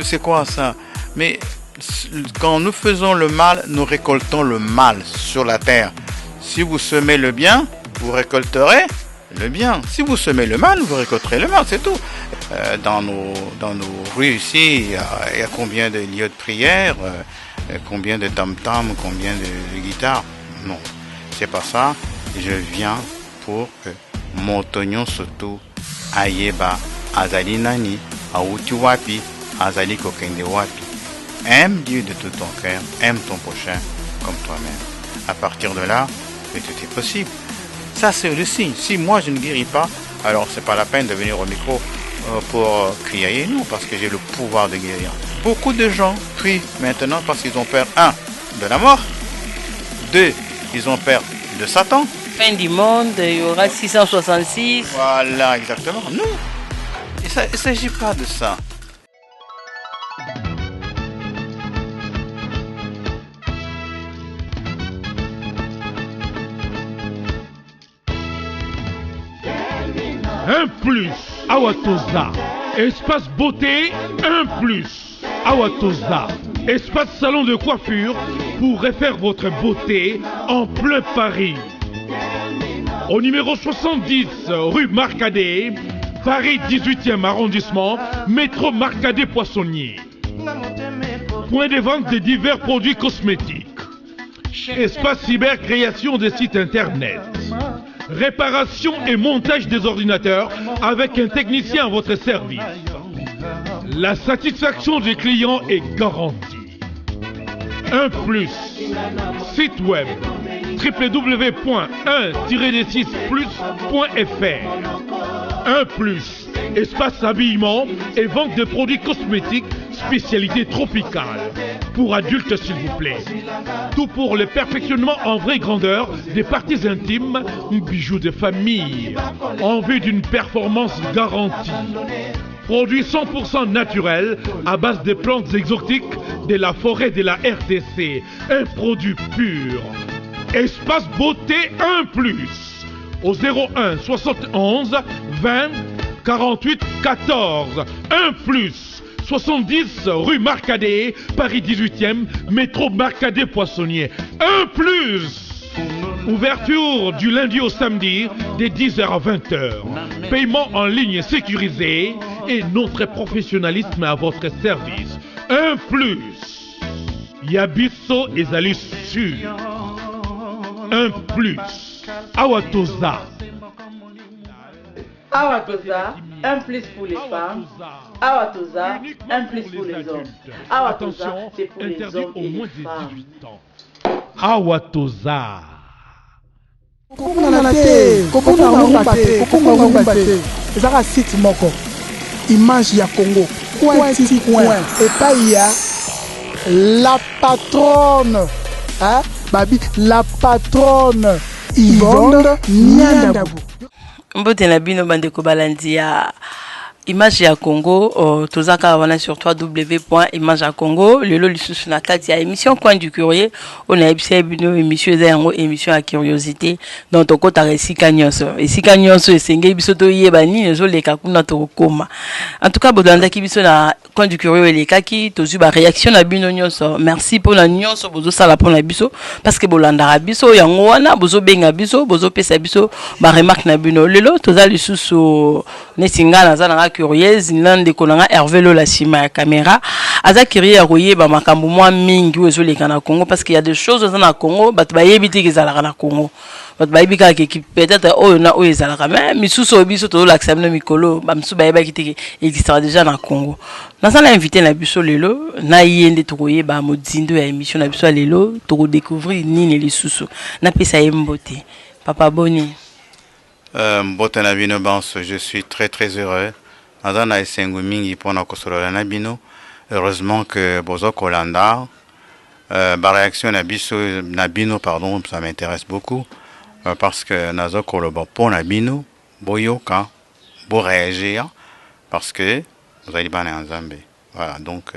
C'est quoi ça? Mais quand nous faisons le mal, nous récoltons le mal sur la terre. Si vous semez le bien, vous récolterez le bien. Si vous semez le mal, vous récolterez le mal, c'est tout. Dans nos rues ici, il y a combien de lieux de prière, combien de tam-tam, combien de guitares? Non, c'est pas ça. Je viens pour que Motonyon surtout Ayeba, Azali Nani, Aouti Wapi, Azali Kokende Wapi. Aime Dieu de tout ton cœur, aime ton prochain comme toi-même. À partir de là, tout est possible. Ça, c'est le signe. Si moi, je ne guéris pas, alors c'est pas la peine de venir au micro pour crier non, parce que j'ai le pouvoir de guérir. Beaucoup de gens crient maintenant parce qu'ils ont peur, 1, de la mort, 2, ils ont peur de Satan. Fin du monde, il y aura 666. Voilà, exactement. Non, il ne s'agit pas de ça. Un plus, Awatosa. Espace beauté, un plus, Awatosa. Espace salon de coiffure pour refaire votre beauté en plein Paris. Au numéro 70, rue Marcadet, Paris 18e arrondissement, métro Marcadet-Poissonnier. Point de vente de divers produits cosmétiques. Espace cyber création de sites internet. Réparation et montage des ordinateurs avec un technicien à votre service. La satisfaction des clients est garantie. Un plus. Site web www.1-6plus.fr. Un plus. Espace habillement et vente de produits cosmétiques spécialité tropicale. Pour adultes s'il vous plaît. Tout pour le perfectionnement en vraie grandeur des parties intimes, bijoux de famille, en vue d'une performance garantie. Produit 100% naturel à base de plantes exotiques de la forêt de la RDC. Un produit pur. Espace beauté 1 plus. Au 01 71 20 48 14. 1 plus. 70 rue Marcadet, Paris 18e, métro Marcadet-Poissonnier. Un plus. Ouverture du lundi au samedi, de 10h à 20h. Paiement en ligne sécurisé et notre professionnalisme à votre service. Un plus. Yabiso ezali sûr. Un plus. Awatosa. Awatosa, un plus pour les femmes. Awatosa, un plus pour les hommes. Awatosa, c'est pour les hommes et les femmes. Awatosa. ezaka site moko image ya Congo et pas il y a la patronne babi la patronne Yvonne Niandabu. Mbote na bino bandeko balandi ya Image ya Congo, tozaka wana sur www.image ya Congo, lelo lisusu na kati ya émission Coin du Courrier, on a bino émission za yango émission ya curiosité, donc tokota esika nyonso esenge biso to yeba nini ezoleka kuna tokoma. En tout cas bodandaki biso na Coin du Courrier elekaki, tozu ba réaction na bino nyonso. Merci pour la nyonso bozo sala pour na biso parce que bolandara biso yango wana bozo benga biso, bozo pesa biso ba remarque na bino. Lelo toza lisusu nesinga na za curieuse nande konanga Hervé Lola sima ya caméra aza curieux ya koyeba makambo mwa mingi ezoleka na Congo parce qu'il y a des choses dans na Congo bato bayebi te kezalaka na Congo bato bayebi ka ki peut-être oyo na oyo ezalaka mais misusu obiso to la examiner mikolo ba misusu bayeba ki te existera déjà na Congo na sana invité na biso lelo na yende to koyeba modindo ya émission na biso lelo to ko découvrir nini lisusu na pesa yembote Papa Boni mbote na bino banso je suis très heureux. Azana esengu mingi pona kosolola na bino. Heureusement que bozo kolanda ba réaction na bino pardon, ça m'intéresse beaucoup parce que nazo koloba pona bino boyoka bo réagir parce que vous allez bana nzambe. Voilà, donc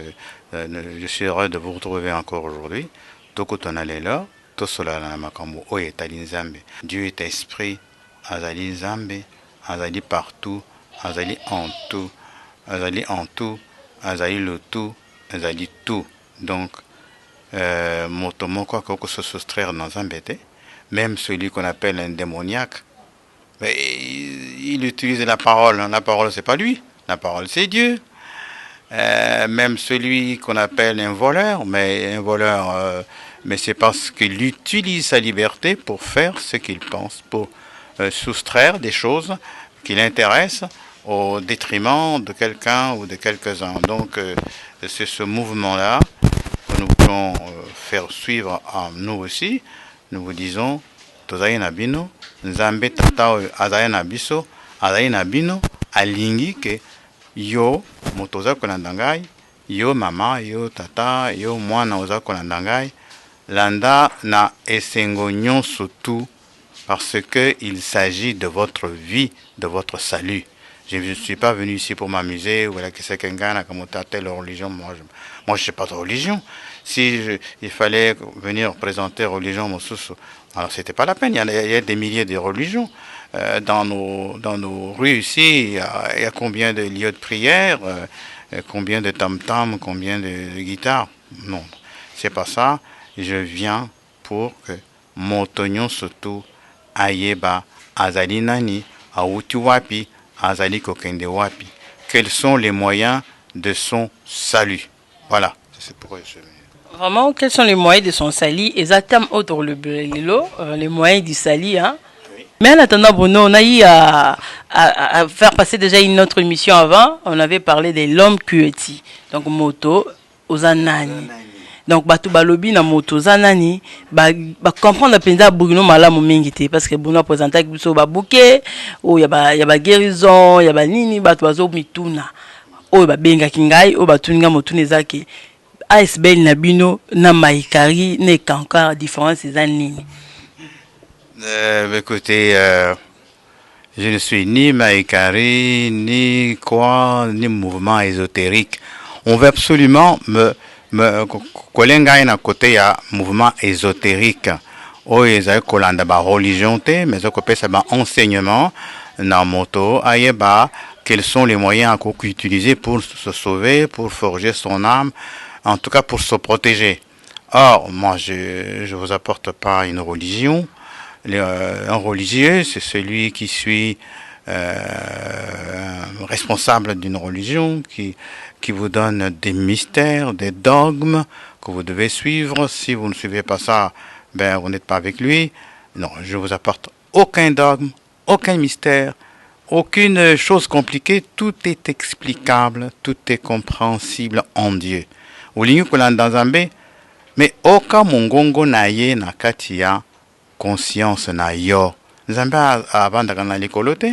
je suis heureux de vous retrouver encore aujourd'hui. Tokotona lela tosola na makambo oyo etali nzambe. Dieu est esprit, azali nzambe, azali partout. Azali en tout, azali en tout, azali le tout, azali tout. Donc, moto moko akoki se soustraire dans un bête, même celui qu'on appelle un démoniaque, mais il utilise la parole. La parole, c'est pas lui, la parole, c'est Dieu. Même celui qu'on appelle un voleur, mais c'est parce qu'il utilise sa liberté pour faire ce qu'il pense, pour soustraire des choses qui l'intéressent au détriment de quelqu'un ou de quelques-uns. Donc c'est ce mouvement-là que nous voulons faire suivre à nous aussi. Nous vous disons, Tozai Nabino, Nzambe Tata Azai Nabiso, Azai Nabino, Alingi ke yo moto oza kolanda ngai, yo mama, yo tata, yo mwana oza kolanda ngai, landa na esengo nyonso tout, parce que il s'agit de votre vie, de votre salut. Je ne suis pas venu ici pour m'amuser, ou que c'est quelqu'un qui a telle religion. Moi, je ne sais pas de religion. Si il fallait venir présenter religion, alors c'était pas la peine. Il y a des milliers de religions. Dans nos rues ici, il y a combien de lieux de prière, combien de tam-tam, combien de guitares. Non, c'est pas ça. Je viens pour que Motonyon surtout ayeba azali nani, auti wapi, azali kokende wapi. Quels sont les moyens de son salut? Voilà, c'est pourquoi je suis venu. Vraiment, quels sont les moyens de son salut? Exactement, autour les moyens du salut, hein? Mais en attendant, Bruno, on a eu à faire passer déjà une autre émission avant. On avait parlé de l'homme cueti. Donc, moto, ozanani. Donc, batu balobi na moto, ozanani. Comprendre la peine Bruno malamu mingite. Parce que Bruno a présenté avec Bruno Babouke, ou y a guérison, y a nini, batu bazo mituna. Ou ba benga kingai, ou batuninga motu nezaki. ASBL Nabino, na maikari, ne kankar, différence c'est nini. Écoutez, je ne suis ni maïkari, ni quoi, ni mouvement ésotérique. On veut absolument kolenga na côté ya mouvement ésotérique. O ezai kolanda ba religion te, mais okopé ça ba enseignement na moto ayeba quels sont les moyens à utiliser pour se sauver, pour forger son âme, en tout cas pour se protéger. Or, moi je vous apporte pas une religion. Un religieux, c'est celui qui suit responsable d'une religion, qui vous donne des mystères, des dogmes que vous devez suivre. Si vous ne suivez pas ça, ben vous n'êtes pas avec lui. Non, je vous apporte aucun dogme, aucun mystère, aucune chose compliquée. Tout est explicable, tout est compréhensible en Dieu. Oulingu kolanda Nzambe, mais oka mongongo na ye na katia conscience na yo. Nzambe avandaka na likolo te.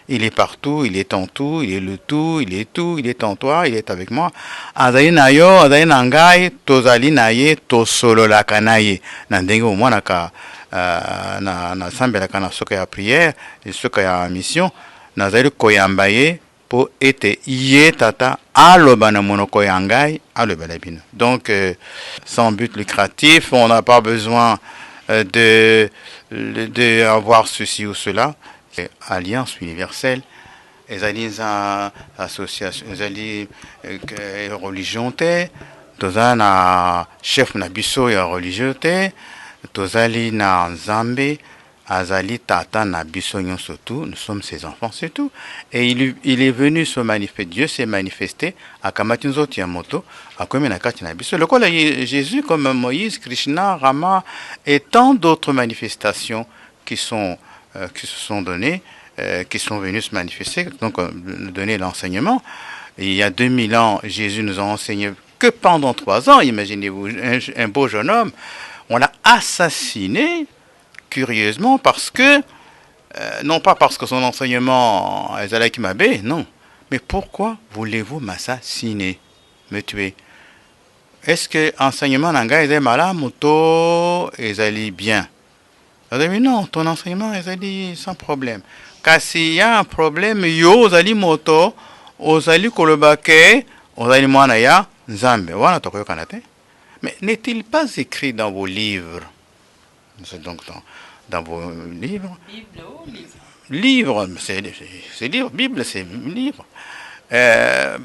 Il est partout, il est en tout, il est le tout, il est tout, il est en toi, il est avec moi. Azali na yo, azali na ngai, tozali na ye, tosololaka na ye. Na ndenge omonaka na sambelaka na soka ya prière, soka ya mission, nazali koyamba ye po ete ye tata aloba na monoko ya ngai, aloba la bino. Donc sans but lucratif, on n'a pas besoin de avoir ceci ou cela. Alliance universelle, ezali za association, ezali religion te, toza na chef na biso ya religion te, tozali na Nzambe, azali tata na biso nyonso tout, nous sommes ses enfants, c'est tout. Et il est venu se manifester, Dieu s'est manifesté à kamati nzoti ya moto, akomi na kati na biso. Lokola Jésus comme Moïse, Krishna, Rama et tant d'autres manifestations qui se sont donnés, qui sont venus se manifester, donc nous donner l'enseignement. Il y a 2000 ans, Jésus nous a enseigné que pendant 3 ans, imaginez-vous, un beau jeune homme, on l'a assassiné, curieusement, parce que, non pas parce que son enseignement est allé qui m'abbé, non, mais pourquoi voulez-vous m'assassiner, me tuer? Est-ce que l'enseignement n'anga est malade, moto est allé bien? Mais non, ton enseignement est allé sans problème. Car s'il y a un problème, yo ozali moto, ozali kolobake, ozali mwana ya Nzambe. Voilà, tokoyo kanate. Mais n'est-il pas écrit dans vos livres? C'est donc dans vos livres. Bible ou livre? Livre, c'est livre. Bible, c'est livre.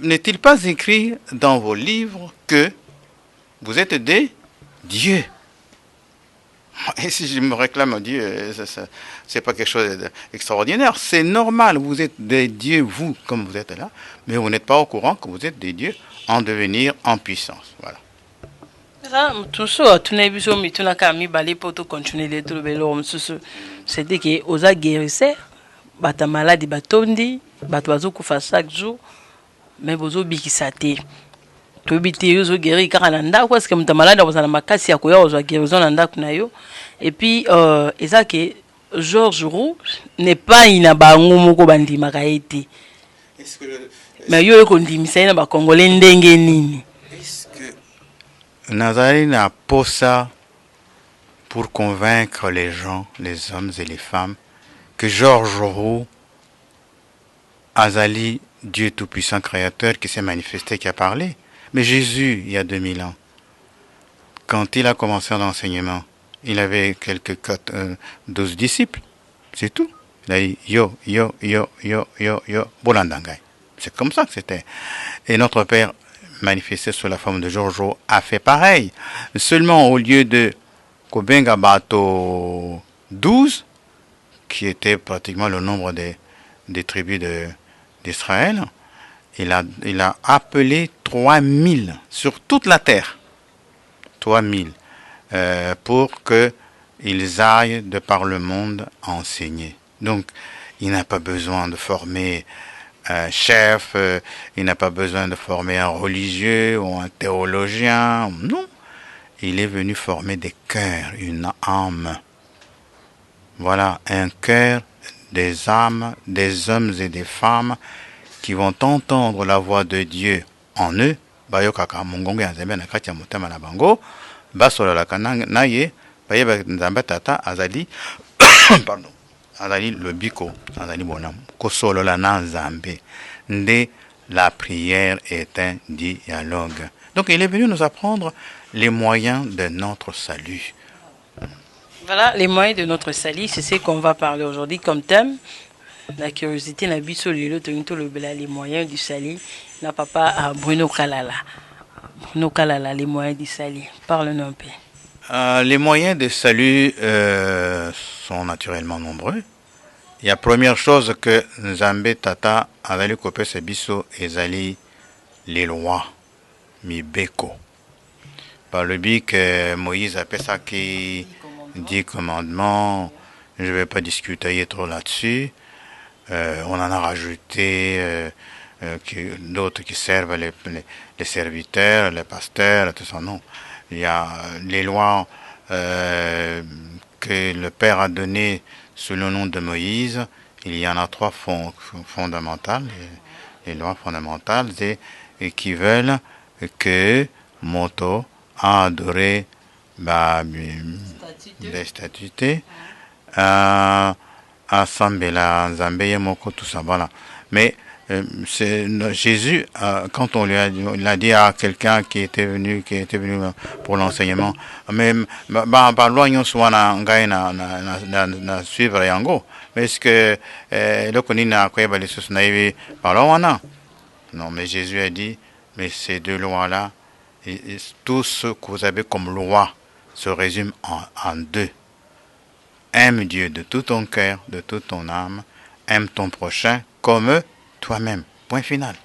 n'est-il pas écrit dans vos livres que vous êtes des dieux? Et si je me réclame Dieu, c'est pas quelque chose d'extraordinaire. C'est normal, vous êtes des dieux, vous, comme vous êtes là, mais vous n'êtes pas au courant que vous êtes des dieux en devenir, en puissance. Voilà. C'était que oza guérisseur, bata maladi batondi, bata bazokufa chaque jour, mais bozo bikisa te. Tobité yozo guéri car nanda parce que muta malade oza na makasi ya koya ozo guérison nanda kuna yo. Et puis eza que Georges Roux n'est pas ina bango moko bandima kaete. Est-ce que mais yo ekondimisa ina ba congolais ndenge nini? Est-ce que Nazari n'a pas ça pour convaincre les gens, les hommes et les femmes, que Georges Roux, Azali, Dieu Tout-Puissant Créateur, qui s'est manifesté, qui a parlé. Mais Jésus, il y a 2000 ans, quand il a commencé l'enseignement, il avait quelques 12 disciples, c'est tout. Il a dit yo, Bolandangai. C'est comme ça que c'était. Et notre Père, manifesté sous la forme de Georges Roux, a fait pareil. Seulement au lieu de Kobenga Bato 12, qui était pratiquement le nombre des tribus d'Israël, il a appelé 3000 sur toute la terre, 3000, pour qu'ils aillent de par le monde enseigner. Donc, il n'a pas besoin de former un chef, il n'a pas besoin de former un religieux ou un théologien, non. Il est venu former des cœurs, une âme. Voilà, un cœur, des âmes, des hommes et des femmes qui vont entendre la voix de Dieu en eux. Bayokaka mongongo ya nzambe na kati ya motema na bango, basololaka na ye, bayeba nzambe tata azali pardon, azali lobiko, azali bonam kosolola na nzambe. Nde la prière est un dialogue. Donc il est venu nous apprendre les moyens de notre salut. Voilà, les moyens de notre salut, c'est ce qu'on va parler aujourd'hui comme thème. La curiosité n'a biso lelo tonito lobela les moyens du salut. Na papa à Bruno Kalala. Bruno Kalala, les moyens du salut. Parle-nous un peu. Les moyens de salut sont naturellement nombreux. Il y a première chose que Nzambe Tata azali kopesa biso ezali les lois mibeko. Par le but que Moïse appelle ça qui 10 commandements, je ne vais pas discuter trop là-dessus. On en a rajouté d'autres qui servent les serviteurs, les pasteurs, tout ça. Non. Il y a les lois que le Père a données sous le nom de Moïse. Il y en a 3 fondamentales, les lois fondamentales et qui veulent que Moto a adoré des statuts Asambela, Nzambe Moko, tout ça, voilà. Mais Jésus, quand on lui a dit à quelqu'un qui était venu pour l'enseignement, même loin soit na suivre yango, mais est-ce que le konina quoi les sous naïve parlons non, mais Jésus a dit, mais ces 2 lois là, tout ce que vous avez comme loi se résume en 2. Aime Dieu de tout ton cœur, de toute ton âme. Aime ton prochain comme toi-même. Point final.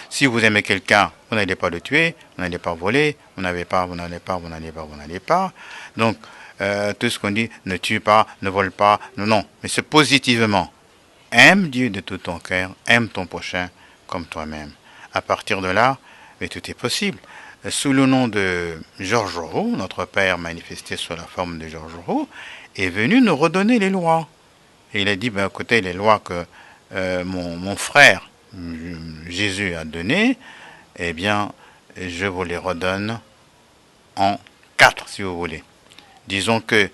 Si vous aimez quelqu'un, vous n'allez pas le tuer, vous n'allez pas voler, vous n'allez pas. Donc, tout ce qu'on dit, ne tue pas, ne vole pas, non. Mais c'est positivement. Aime Dieu de tout ton cœur, aime ton prochain comme toi-même. À partir de là, mais tout est possible. Sous le nom de Georges Roux, notre Père manifesté sous la forme de Georges Roux, est venu nous redonner les lois. Et il a dit, écoutez, les lois que mon frère Jésus a données, eh bien, je vous les redonne en 4, si vous voulez. Disons que,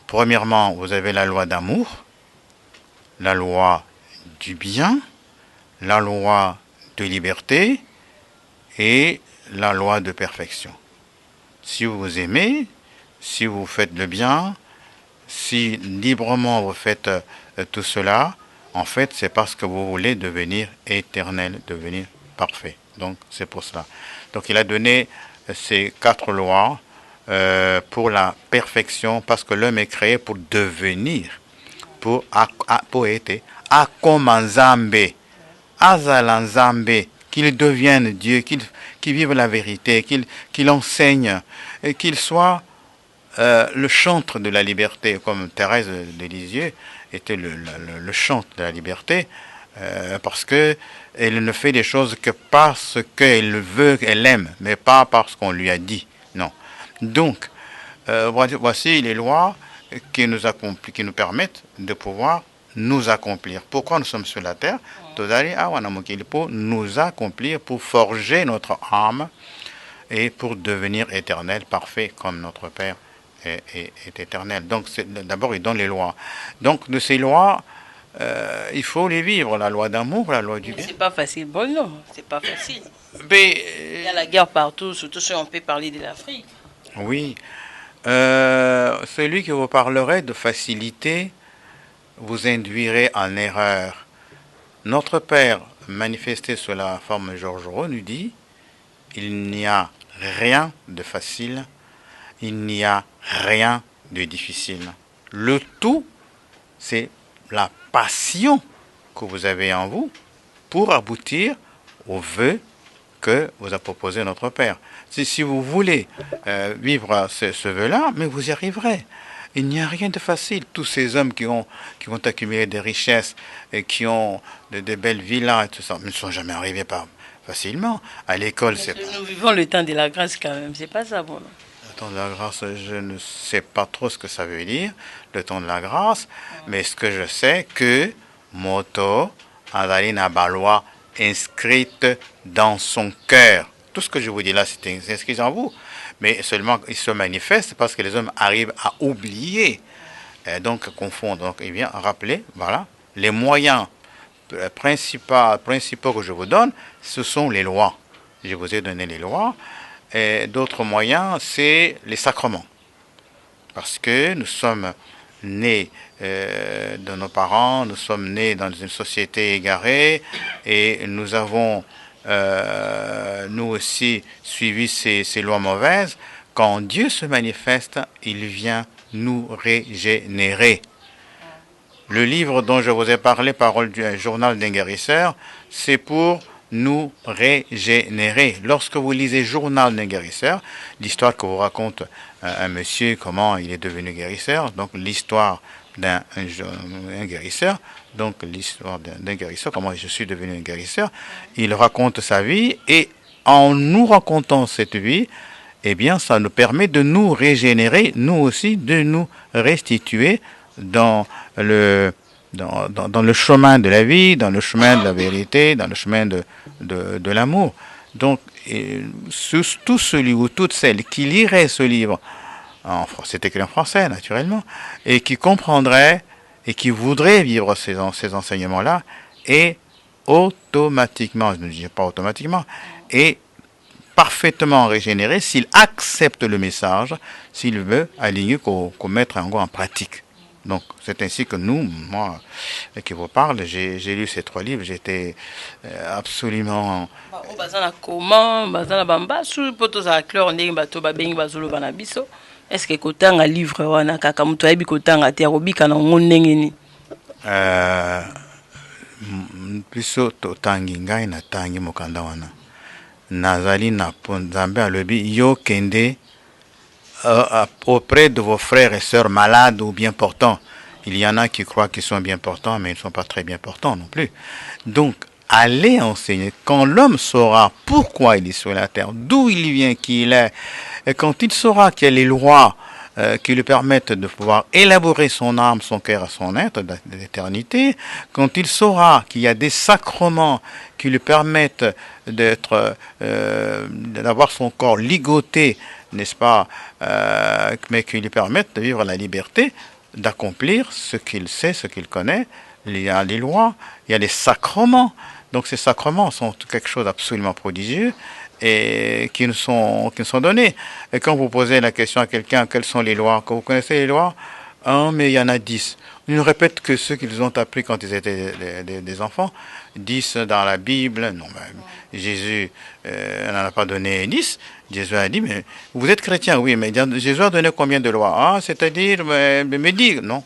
premièrement, vous avez la loi d'amour, la loi du bien, la loi de liberté et la loi de perfection. Si vous aimez, si vous faites le bien, si librement vous faites tout cela, en fait, c'est parce que vous voulez devenir éternel, devenir parfait. Donc c'est pour cela. Donc il a donné ces 4 lois pour la perfection, parce que l'homme est créé pour devenir, pour être akomanzambe, azalanzambe, qu'il devienne Dieu, qu'il vive la vérité, qu'il enseigne, et qu'il soit le chantre de la liberté, comme Thérèse de Lisieux était le chantre de la liberté, parce que elle ne fait des choses que parce qu'elle veut, elle aime, mais pas parce qu'on lui a dit. Non. Donc, voici les lois qui nous permettent de pouvoir nous accomplir. Pourquoi nous sommes sur la terre? Pour nous accomplir, pour forger notre âme et pour devenir éternel, parfait, comme notre Père est éternel. Donc, d'abord, il donne les lois. Donc, de ces lois, il faut les vivre, la loi d'amour, la loi du bien. C'est pas facile, bon non, c'est pas facile. Mais, il y a la guerre partout, surtout si on peut parler de l'Afrique. Oui. Celui qui vous parlerait de facilité vous induirait en erreur. Notre Père, manifesté sous la forme Georges Rau, nous dit: il n'y a rien de facile, il n'y a rien de difficile. Le tout, c'est la passion que vous avez en vous pour aboutir aux vœux que vous a proposé notre Père. Si vous voulez vivre ce vœu-là, mais vous y arriverez. Il n'y a rien de facile. Tous ces hommes qui ont accumulé des richesses et qui ont de belles villas et tout ça, ne sont jamais arrivés facilement. À l'école, c'est... Nous vivons le temps de la grâce quand même, c'est pas ça bon. Le temps de la grâce, je ne sais pas trop ce que ça veut dire, le temps de la grâce, mais ce que je sais, que Moto Adalina Balois inscrite dans son cœur. Tout ce que je vous dis là, c'est inscrit en vous. Mais seulement, il se manifeste parce que les hommes arrivent à oublier, donc confondre. Donc, il vient rappeler, voilà, les moyens principaux que je vous donne, ce sont les lois. Je vous ai donné les lois. Et d'autres moyens, c'est les sacrements. Parce que nous sommes nés de nos parents, nous sommes nés dans une société égarée et nous avons nous aussi suivi ces lois mauvaises. Quand Dieu se manifeste, il vient nous régénérer. Le livre dont je vous ai parlé, Parole du journal d'un guérisseur, c'est pour nous régénérer. Lorsque vous lisez Journal d'un guérisseur, l'histoire que vous raconte un monsieur, comment il est devenu guérisseur, donc l'histoire d'un guérisseur, donc l'histoire d'un guérisseur, comment je suis devenu un guérisseur, il raconte sa vie et en nous racontant cette vie, eh bien ça nous permet de nous régénérer, nous aussi, de nous restituer dans le chemin de la vie, dans le chemin de la vérité, dans le chemin de l'amour. Donc, tout celui ou toute celle qui lirait ce livre, c'est écrit en français naturellement, et qui comprendrait et qui voudrait vivre ces enseignements-là, et automatiquement, je ne dis pas automatiquement, est parfaitement régénéré s'il accepte le message, s'il veut aligner qu'on mette en pratique. Donc, c'est ainsi que moi, qui vous parle, j'ai lu ces 3 livres, j'étais absolument... Est-ce que kotanga livre wana kaka mutu ayebi kotanga te akobika na ngo ndenge ni? Biso totangi ngai natangi mokanda wana. Nazali na Nzambe alobi yo kende auprès de vos frères et sœurs malades ou bien portants. Il y en a qui croient qu'ils sont bien portants, mais ils ne sont pas très bien portants non plus. Donc, allez enseigner. Quand l'homme saura pourquoi il est sur la terre, d'où il vient, qui il est, et quand il saura qu'il y a les lois qui lui permettent de pouvoir élaborer son âme, son cœur, son être d'éternité, quand il saura qu'il y a des sacrements qui lui permettent d'avoir son corps ligoté, n'est-ce pas, mais qui lui permettent de vivre la liberté, d'accomplir ce qu'il sait, ce qu'il connaît. Il y a les lois, il y a les sacrements. Donc ces sacrements sont quelque chose d'absolument prodigieux et qui nous sont donnés. Et quand vous posez la question à quelqu'un, quelles sont les lois? Quand vous connaissez les lois, Oh, mais il y en a 10. Ils ne répètent que ce qu'ils ont appris quand ils étaient des enfants. 10 dans la Bible. Non, mais Jésus n'en a pas donné 10. Jésus a dit, mais vous êtes chrétien, oui, mais Jésus a donné combien de lois? Ah, c'est-à-dire, me dire, non.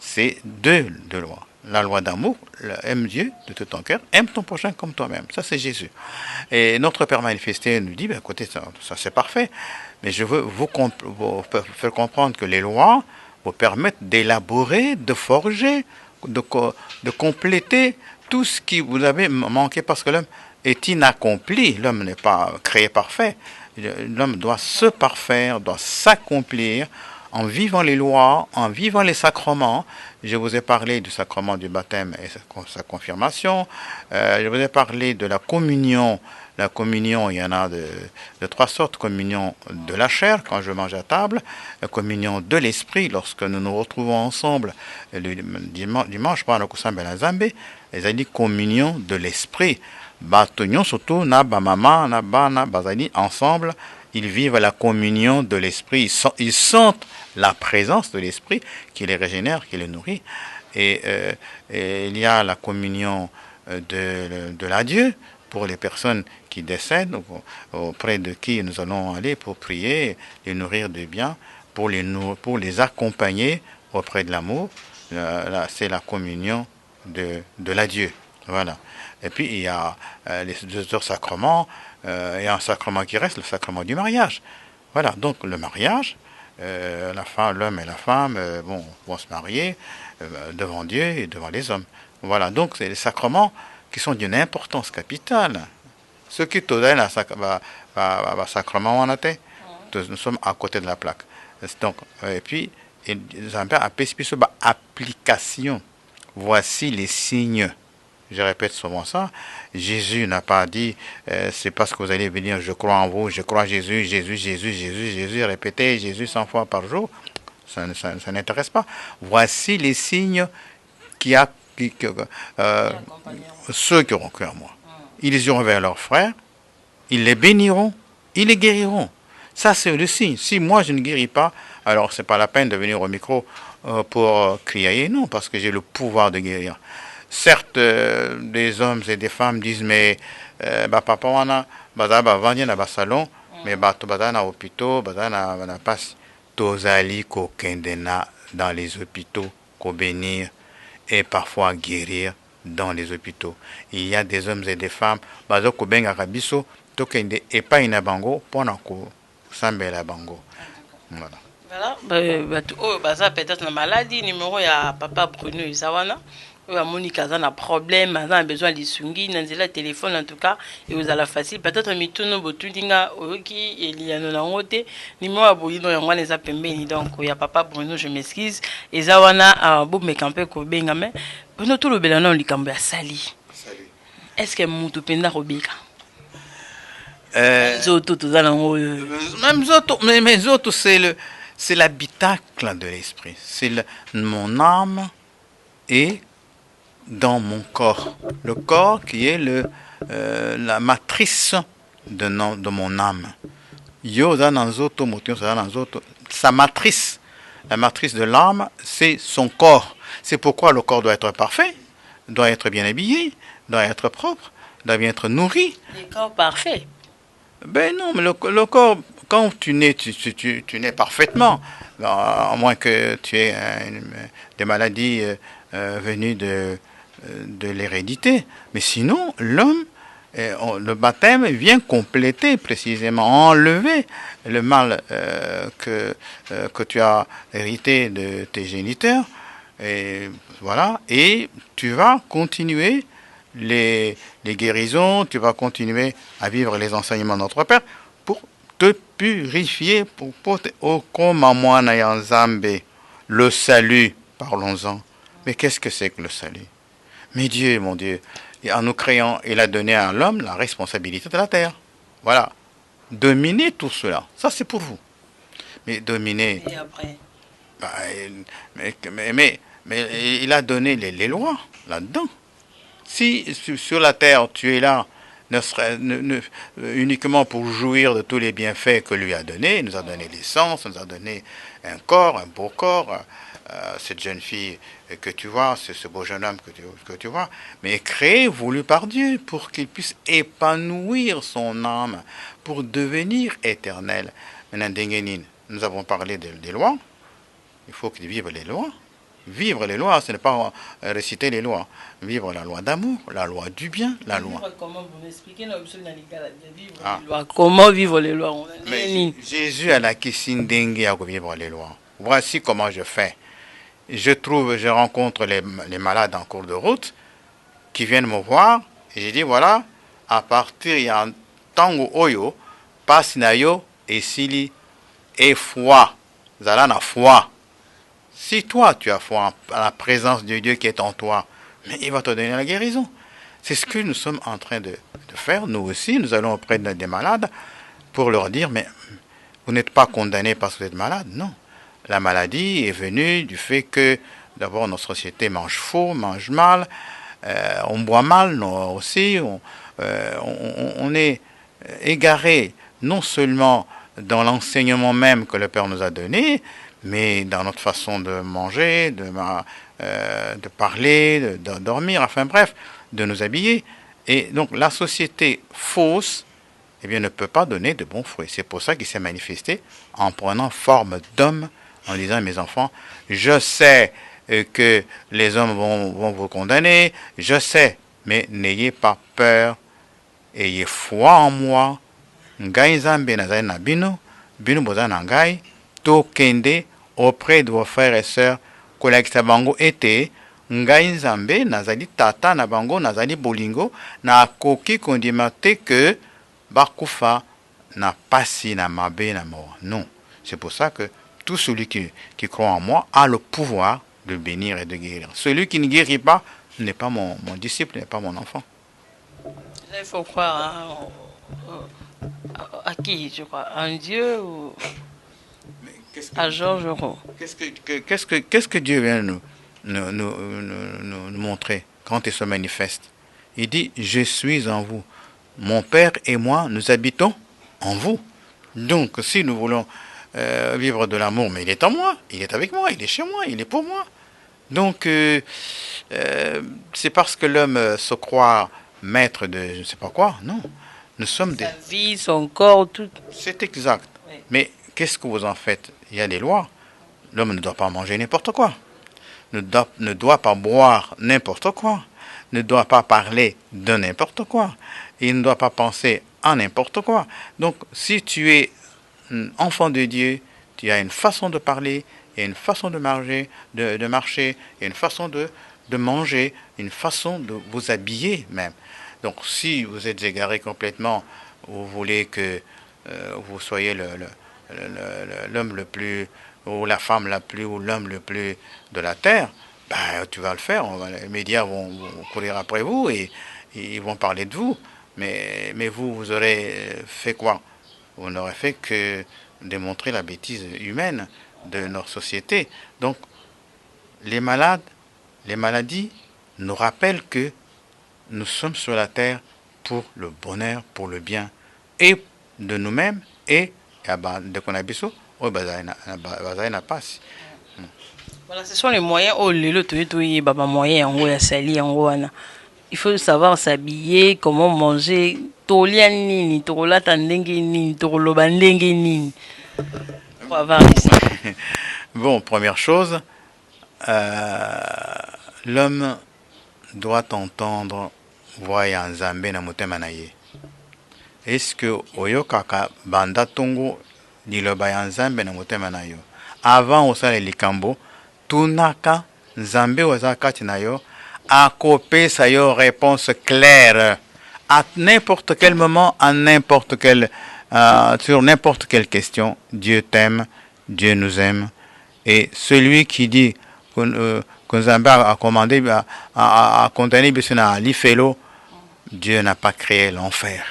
C'est deux lois. La loi d'amour, aime Dieu de tout ton cœur, aime ton prochain comme toi-même. Ça, c'est Jésus. Et notre Père manifesté nous dit, ben, écoutez, ça c'est parfait. Mais je veux vous faire comprendre que les lois vous permettent d'élaborer, de forger, de compléter tout ce qui vous avait manqué, parce que l'homme est inaccompli. L'homme n'est pas créé parfait. L'homme doit se parfaire, doit s'accomplir en vivant les lois, en vivant les sacrements. Je vous ai parlé du sacrement du baptême et sa confirmation. Je vous ai parlé de la communion. La communion, il y en a de 3 sortes. Communion de la chair, quand je mange à table. La communion de l'esprit, lorsque nous nous retrouvons ensemble le dimanche, par le Kusamba la Zambé. Les a dit communion de l'esprit. Batonion, surtout, na bamama, na bana, bazali, ensemble, ils vivent la communion de l'esprit. Ils sentent la présence de l'esprit qui les régénère, qui les nourrit. Et il y a la communion de l'adieu pour les personnes qui décèdent, auprès de qui nous allons aller pour prier, les nourrir de bien, pour les accompagner auprès de l'amour. C'est la communion de l'adieu. Voilà. Et puis il y a les 2 autres sacrements. Il y a un sacrement qui reste, le sacrement du mariage. Voilà, donc le mariage, l'homme et la femme vont se marier devant Dieu et devant les hommes. Voilà, donc c'est les sacrements qui sont d'une importance capitale. Ce qui te donne un sacrement, nous sommes à côté de la plaque. Donc, et puis, ils ont application. Voici les signes. Je répète souvent ça. Jésus n'a pas dit c'est parce que vous allez venir, je crois en vous, je crois en Jésus, Jésus, répétez Jésus 100 fois par jour. Ça n'intéresse pas. Voici les signes ceux qui auront cru en moi. Ils iront vers leurs frères, ils les béniront, ils les guériront. Ça, c'est le signe. Si moi, je ne guéris pas, alors c'est pas la peine de venir au micro pour crier. Non, parce que j'ai le pouvoir de guérir. Certes, des hommes et des femmes disent, mais papa wana vanya na salon, mais bato na hôpitaux, na passe tozali ko kendena dans les hôpitaux, ko bénir et parfois guérir dans les hôpitaux. Il y a des hommes et des femmes, bazo ko benga kabiso, to kende epai na bango pona ko sambela bango. Voilà. Voilà, baza peut-être na maladie numéro ya papa Bruno Isawana. Monique a un problème, a besoin de sungi, le téléphone en tout cas, et vous allez facile. Peut-être que mitono botulinga oki il y a no nangote numéro aboyino yango neza pembeni. Donc il y a papa Bruno, je m'excuse. Et zawana bo me camper ko benga mais Bruno tout le belano likambo ya sali. Est-ce que mutu penda robika? Zoto to zalango même zoto, mais zoto c'est l'habitacle de l'esprit. C'est mon âme et dans mon corps. Le corps qui est la matrice de mon âme. Sa matrice, la matrice de l'âme, c'est son corps. C'est pourquoi le corps doit être parfait, doit être bien habillé, doit être propre, doit bien être nourri. Le corps parfait? Ben non, mais le corps, quand tu nais parfaitement, à moins que tu aies des maladies venues de l'hérédité. Mais sinon, l'homme, le baptême vient compléter précisément, enlever le mal que tu as hérité de tes géniteurs. Et voilà, et tu vas continuer les guérisons, tu vas continuer à vivre les enseignements de notre Père pour te purifier, le salut, parlons-en. Mais qu'est-ce que c'est que le salut? Mais Dieu, mon Dieu, en nous créant, il a donné à l'homme la responsabilité de la terre. Voilà. Dominer tout cela, ça c'est pour vous. Mais dominer... Et après mais il a donné les lois là-dedans. Si sur la terre tu es là, uniquement pour jouir de tous les bienfaits que lui a donnés, il nous a donné l'essence, il nous a donné un corps, un beau corps, cette jeune fille que tu vois, ce beau jeune homme que tu vois, mais créé, voulu par Dieu, pour qu'il puisse épanouir son âme, pour devenir éternel. Maintenant, nous avons parlé des lois. Il faut qu'il vive les lois. Vivre les lois, ce n'est pas réciter les lois. Vivre la loi d'amour, la loi du bien, la loi. Comment vous m'expliquez comment vivre les lois? Mais Jésus a la Kissindengue à vivre les lois. Voici comment je fais. Je rencontre les malades en cours de route qui viennent me voir et je dis voilà, à partir il y a un tango oyo, passe nayo et sili et foi. Zalana foi. Si toi tu as foi à la présence de Dieu qui est en toi, mais il va te donner la guérison. C'est ce que nous sommes en train de faire. Nous aussi, nous allons auprès des malades pour leur dire mais vous n'êtes pas condamnés parce que vous êtes malade, non. La maladie est venue du fait que, d'abord, notre société mange faux, mange mal, on boit mal aussi, on est égaré non seulement dans l'enseignement même que le Père nous a donné, mais dans notre façon de manger, de parler, de dormir, enfin bref, de nous habiller. Et donc la société fausse ne peut pas donner de bons fruits. C'est pour ça qu'il s'est manifesté en prenant forme d'homme, en disant, mes enfants, je sais que les hommes vont vous condamner, je sais, mais n'ayez pas peur, ayez foi en moi. Ngai Nzambe nazali na bino, bino boza na ngai, tokende auprès de vos frères et sœurs, kolakisa bango ete, Ngai Nzambe nazali tata na bango, nazali bolingo, na koki kondima te que bakufa na pasi na mabe na mort. Non, c'est pour ça que tout celui qui croit en moi a le pouvoir de bénir et de guérir. Celui qui ne guérit pas n'est pas mon disciple, n'est pas mon enfant. Il faut croire à qui, je crois? En Dieu ou à Georges Roux? Qu'est-ce que Dieu vient nous montrer quand il se manifeste? Il dit, je suis en vous. Mon Père et moi, nous habitons en vous. Donc, si nous voulons vivre de l'amour, mais il est en moi, il est avec moi, il est chez moi, il est pour moi. Donc, c'est parce que l'homme se croit maître de je ne sais pas quoi, non. Nous sommes sa vie, son corps, tout. C'est exact. Oui. Mais qu'est-ce que vous en faites? Il y a des lois. L'homme ne doit pas manger n'importe quoi, ne doit pas boire n'importe quoi, ne doit pas parler de n'importe quoi, il ne doit pas penser à n'importe quoi. Donc, si tu es enfant de Dieu, tu as une façon de parler, il y a une façon de marcher, il y a une façon de manger, une façon de vous habiller même. Donc si vous êtes égaré complètement, vous voulez que vous soyez l'homme le plus, ou la femme la plus, ou l'homme le plus de la terre, ben, tu vas le faire, les médias vont courir après vous et ils vont parler de vous. Mais vous aurez fait quoi? Vous n'aurez fait que démontrer la bêtise humaine de notre société. Donc, les maladies nous rappellent que nous sommes sur la terre pour le bonheur, pour le bien, et de nous-mêmes, et de Konabiso, voilà, ce sont les moyens. Il faut savoir s'habiller, comment manger. Bon, première chose, l'homme doit entendre voya Nzambe na motema na ye. Est-ce que oyokaka banda tongo liloba ya Nzambe na motema na yo? Avant osala likambo, tunaka Nzambe waza kati na yo, akopesa yo réponse claire à n'importe quel moment, à n'importe quel sur n'importe quelle question. Dieu t'aime, Dieu nous aime, et celui qui dit que Nzambe a commandé a condamné bisuna l'ifelo, Dieu n'a pas créé l'enfer.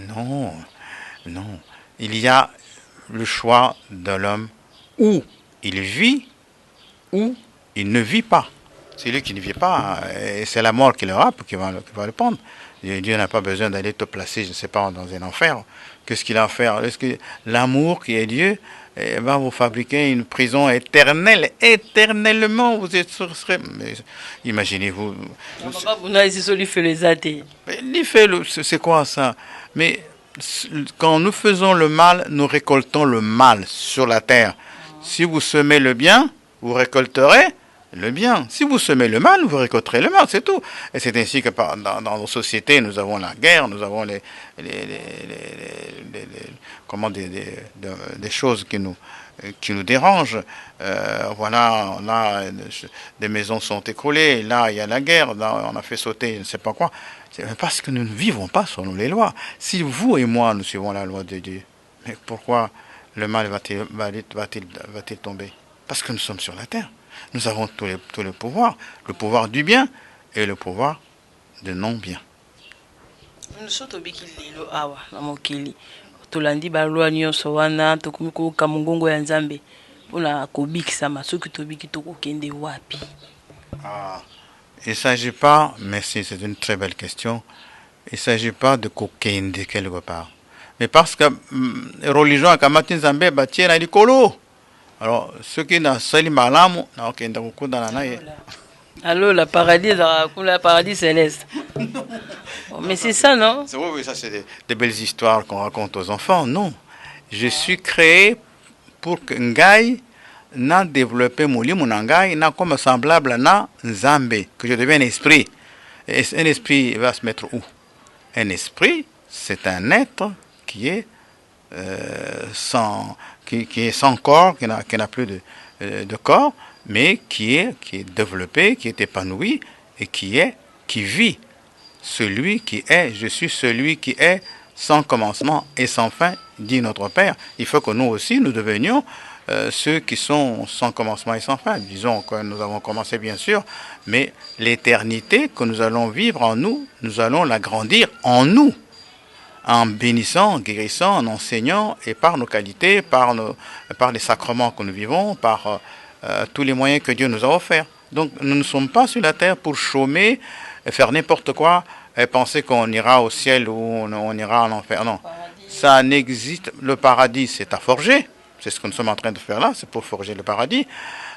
Non, non. Il y a le choix de l'homme où il vit, ou il ne vit pas. celui qui ne vit pas, et c'est la mort qui le rappe, qui va le prendre. Dieu n'a pas besoin d'aller te placer, je ne sais pas, dans un enfer. Qu'est-ce qu'il a à faire? Est-ce que l'amour qui est Dieu va vous fabriquer une prison éternelle, éternellement? Vous serez... Imaginez-vous. C'est quoi ça? Mais quand nous faisons le mal, nous récoltons le mal sur la terre. Si vous semez le bien, vous récolterez le bien. Si vous semez le mal, vous récolterez le mal, c'est tout. Et c'est ainsi que dans nos sociétés, nous avons la guerre, nous avons des choses qui nous dérangent. Voilà, là, des maisons sont écroulées, là, il y a la guerre, là, on a fait sauter, je ne sais pas quoi. C'est parce que nous ne vivons pas selon les lois. Si vous et moi, nous suivons la loi de Dieu, mais pourquoi le mal va-t-il tomber? Parce que nous sommes sur la terre. Nous avons tous les pouvoirs, le pouvoir du bien et le pouvoir de non-bien. Nous sommes lelo awa na mokili tolandi balwa nyonso wana tokomi koyoka mongongo ya Nzambe mpona kobikisama soki tobiki tokokende wapi? Il ne s'agit pas, merci, c'est une très belle question, il ne s'agit pas de kokende quelque part. Mais parce que religion akamati Nzambe batie na likolo. Alors, ceux qui n'ont pas malamu, alors, la paradis céleste. Mais c'est ça, non? Oui, ça c'est des belles histoires qu'on raconte aux enfants. Non. Je suis créé pour que Ngai n'a développé mon Ngai n'a comme semblable na Nzambe, que je devienne un esprit. Et un esprit va se mettre où? Un esprit, c'est un être qui est sans corps, qui n'a plus de corps, mais qui est développé, qui est épanoui et qui vit. Celui qui est, je suis celui qui est sans commencement et sans fin, dit notre Père. Il faut que nous aussi, nous devenions ceux qui sont sans commencement et sans fin. Disons que nous avons commencé bien sûr, mais l'éternité que nous allons vivre en nous, nous allons la grandir en nous. En bénissant, en guérissant, en enseignant, et par nos qualités, par les sacrements que nous vivons, par tous les moyens que Dieu nous a offerts. Donc nous ne sommes pas sur la terre pour chômer, faire n'importe quoi, et penser qu'on ira au ciel ou on ira en enfer. Non, ça n'existe. Le paradis, c'est à forger. C'est ce que nous sommes en train de faire là, c'est pour forger le paradis.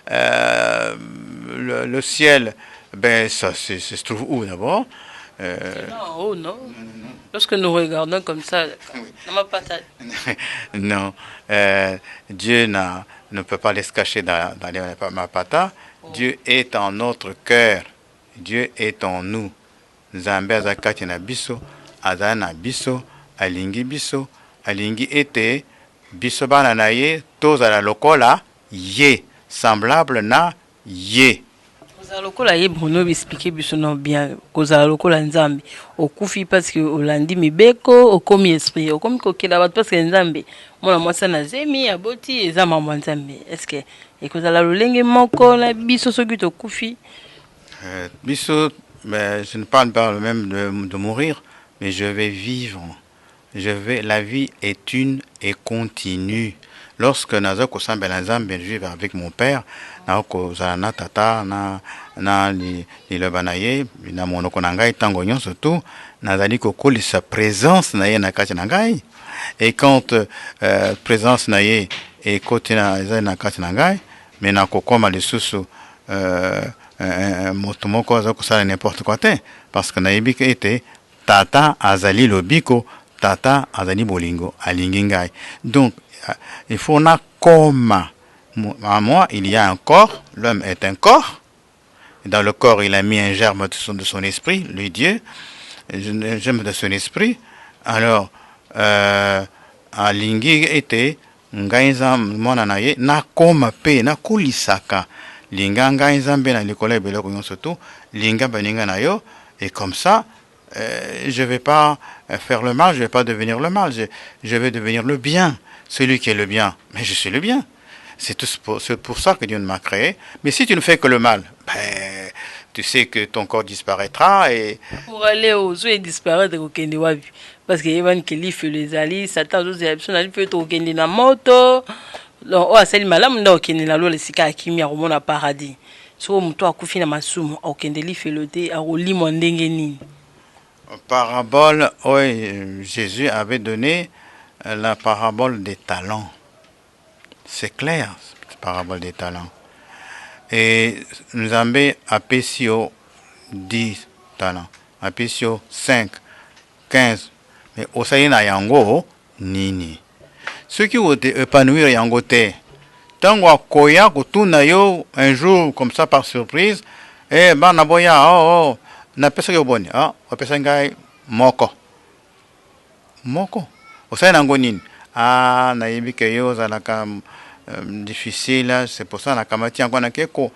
Le ciel, ben ça se trouve où d'abord? Oh non. Lorsque nous regardons comme ça, non, Dieu ne peut pas les cacher dans les mapata. Dieu est en notre cœur. Dieu est en nous. Nzambe azakati na biso, azana biso, alingi biso, alingi ete biso bana na ye, tozala lokola ye, semblable na ye. Lokola ye Bruno expliquer biso non bien kozala lokola Nzambe okufi parce que olandi mibeko okomi esprit okomi kokela bato parce que Nzambe mona mwasa na zemi aboti eza mama Nzambe. Est-ce que ekozala lolenge moko na biso soki tokufi? Biso, mais je ne parle pas même de mourir, mais je vais vivre. La vie est une et continue. Lorsque nazo kosambela Nzambe vivre avec mon père, na kozala na tata na liloba na ye na monoko na ngai ntango nyonso tu nazali kokolisa présence na ye na kati na ngai. Et quand présence na ye ekoti na kati na ngai, me na kokoma lisusu moto moko aza kosala n'importe quoi te, parce que nayebi ete tata azali lobiko, tata azali bolingo alingi ngai. Donc il faut na koma. En moi, il y a un corps, l'homme est un corps. Dans le corps, il a mis un germe de son esprit, lui Dieu, un germe de son esprit. Alors, alingi ete ngai nzambe mwana na ye na koma pe na kulisaka linga ngai nzambe na likolo ebeloko nyonso tu linga baninga na yo, et comme ça je vais pas faire le mal, je vais pas devenir le mal, je vais devenir le bien, celui qui est le bien, mais je suis le bien. C'est pour ça que Dieu m'a créé. Mais si tu ne fais que le mal, ben, tu sais que ton corps disparaîtra. Et pour aller aux yeux et disparaître au Kende Wabi. Parce que Evan Kelly fait les alliés, Satan, les personnes, fait au Kende na moto. Donc, oh, c'est le malade, on a au Kende la loi, le sika qui m'y a remonté à paradis. so moto akufi na masumu okende lifelo te akolimwa ndenge nini? Parabole, oui, Jésus avait donné la parabole des talents. C'est clair, cette parabole des talents. Et nous avons apesio 10 talents, apesio 5, 15. Mais au na yango nini. Ceux qui ont épanouir yango te, tango akoya kutuna yo un jour comme ça par surprise, eh ben naboya oh na pesa yo boni pesa ngai moko osai nango nini na yebi ke yo zalaka difficile, c'est pour ça na kamati yango na ke ko